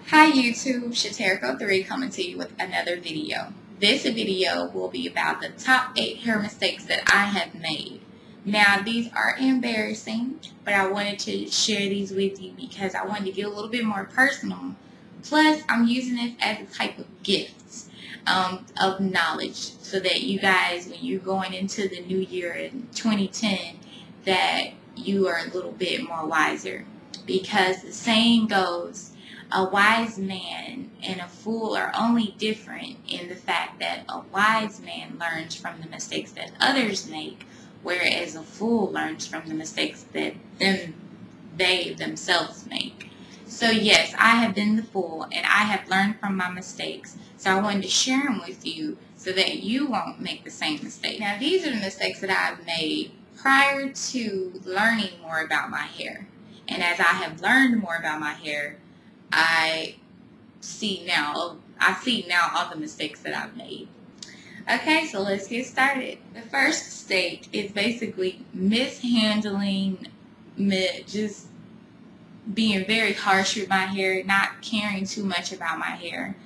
Hi YouTube, Shaterico3 coming to you with another video. This video will be about the top 8 hair mistakes that I have made. Now these are embarrassing, but I wanted to share these with you because I wanted to get a little bit more personal. Plus I'm using this as a type of gift of knowledge so that you guys, when you're going into the new year in 2010, that you are a little bit more wiser. Because the saying goes, a wise man and a fool are only different in the fact that a wise man learns from the mistakes that others make, whereas a fool learns from the mistakes that they themselves make. So yes, I have been the fool and I have learned from my mistakes. So I wanted to share them with you so that you won't make the same mistake. Now these are the mistakes that I've made prior to learning more about my hair. And as I have learned more about my hair, I see now all the mistakes that I've made. Okay, so let's get started. The first mistake is basically mishandling, just being very harsh with my hair, not caring too much about my hair.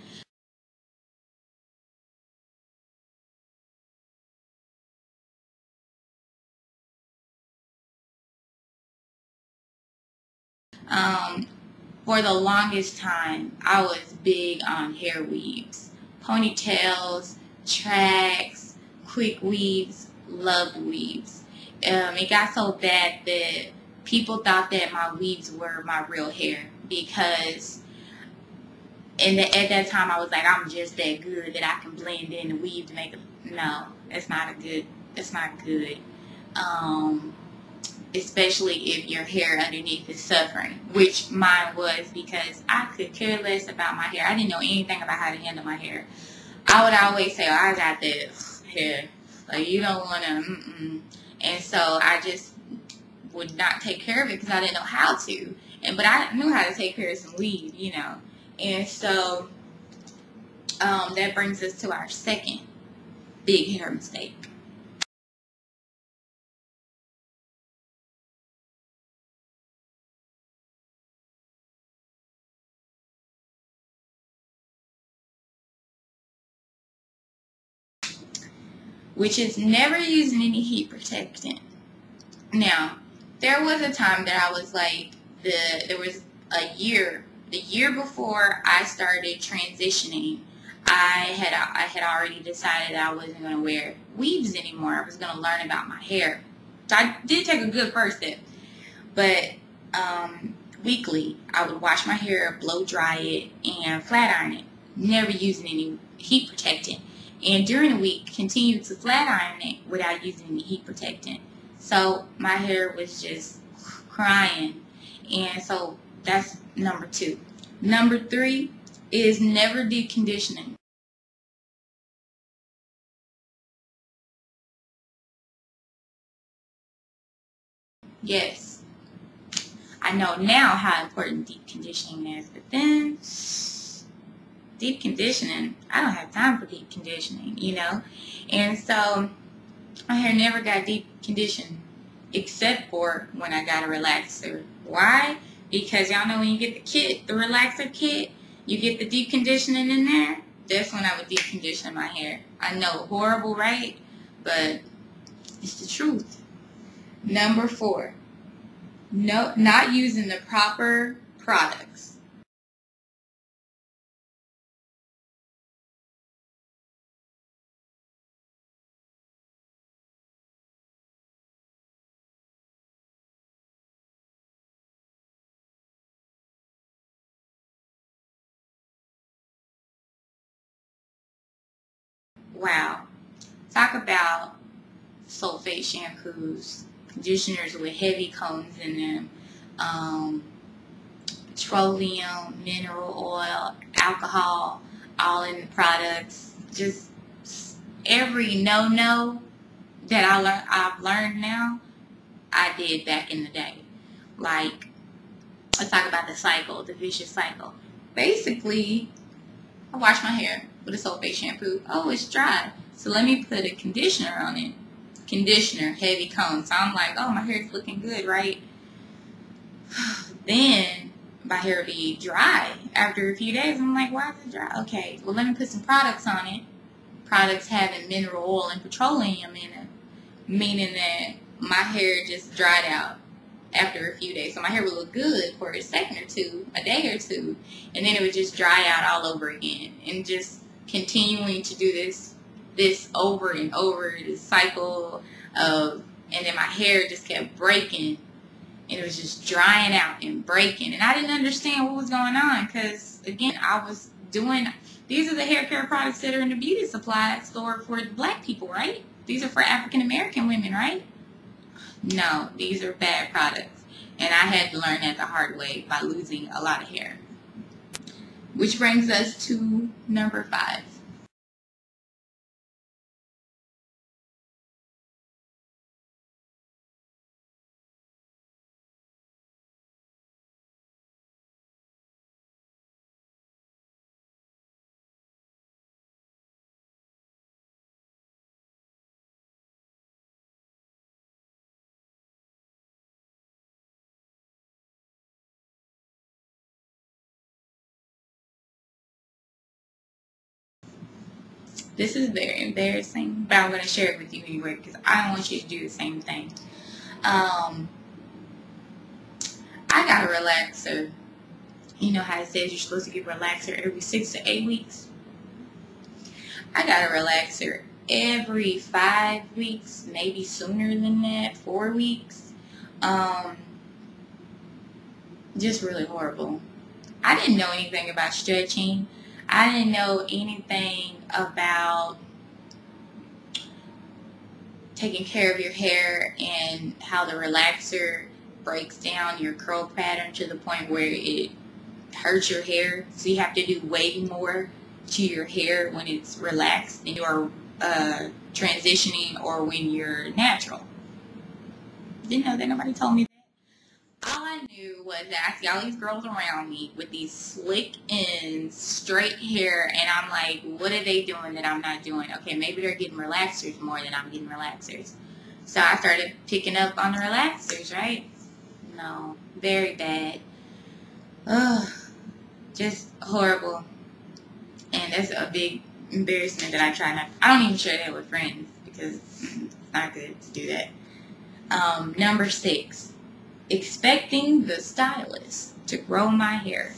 For the longest time, I was big on hair weaves. Ponytails, tracks, quick weaves, loved weaves. It got so bad that people thought that my weaves were my real hair because at that time I was like, I'm just that good that I can blend in the weave to make it. No, it's not good. Especially if your hair underneath is suffering, which mine was, because I could care less about my hair. I didn't know anything about how to handle my hair. I would always say, oh, I got that hair. Like, you don't want to, And so I just would not take care of it because I didn't know how to. But I knew how to take care of some weave, you know. And so that brings us to our second big hair mistake. Which is never using any heat protectant. Now, there was a time that I was like, there was a year, the year before I started transitioning, I had already decided I wasn't going to wear weaves anymore. I was going to learn about my hair. So I did take a good first step, but weekly I would wash my hair, blow dry it, and flat iron it, never using any heat protectant. And during the week, continued to flat iron it without using any heat protectant. So my hair was just crying. And so that's number 2. Number 3 is never deep conditioning. Yes, I know now how important deep conditioning is, but then deep conditioning, I don't have time for deep conditioning, you know. And so my hair never got deep conditioned except for when I got a relaxer. Why? Because y'all know when you get the kit, the relaxer kit, you get the deep conditioning in there. That's when I would deep condition my hair. I know, horrible, right? But it's the truth. Number 4, no, not using the proper products. Wow. Talk about sulfate shampoos, conditioners with heavy cones in them, petroleum, mineral oil, alcohol, all in the products. Just every no-no that I've learned now, I did back in the day. Like, let's talk about the cycle, the vicious cycle. Basically, I wash my hair with a sulfate shampoo. Oh, it's dry. So let me put a conditioner on it. Conditioner, heavy cone. So I'm like, oh, my hair's looking good, right? Then my hair be dry after a few days. I'm like, why is it dry? Okay, well, let me put some products on it. Products having mineral oil and petroleum in it, meaning that my hair just dried out after a few days. So my hair would look good for a second or two, a day or two, and then it would just dry out all over again. And just continuing to do this over and over, this cycle of, and then my hair just kept breaking, and it was just drying out and breaking. And I didn't understand what was going on, because again, I was doing, these are the hair care products that are in the beauty supply store for black people, right? These are for African American women, right? No, these are bad products. And I had to learn that the hard way by losing a lot of hair. Which brings us to number 5. This is very embarrassing, but I'm going to share it with you anyway, because I don't want you to do the same thing. I got a relaxer. You know how it says you're supposed to get a relaxer every 6 to 8 weeks? I got a relaxer every 5 weeks, maybe sooner than that, 4 weeks. Just really horrible. I didn't know anything about stretching. I didn't know anything about taking care of your hair and how the relaxer breaks down your curl pattern to the point where it hurts your hair. So you have to do way more to your hair when it's relaxed and you're transitioning or when you're natural. Didn't know that. Nobody told me that. All I knew was that I see all these girls around me with these slick ends, straight hair, and I'm like, what are they doing that I'm not doing? Okay, maybe they're getting relaxers more than I'm getting relaxers. So I started picking up on the relaxers, right? No, very bad. Ugh, just horrible. And that's a big embarrassment that I try not, I don't even share that with friends because it's not good to do that. Number 6. Expecting the stylist to grow my hair.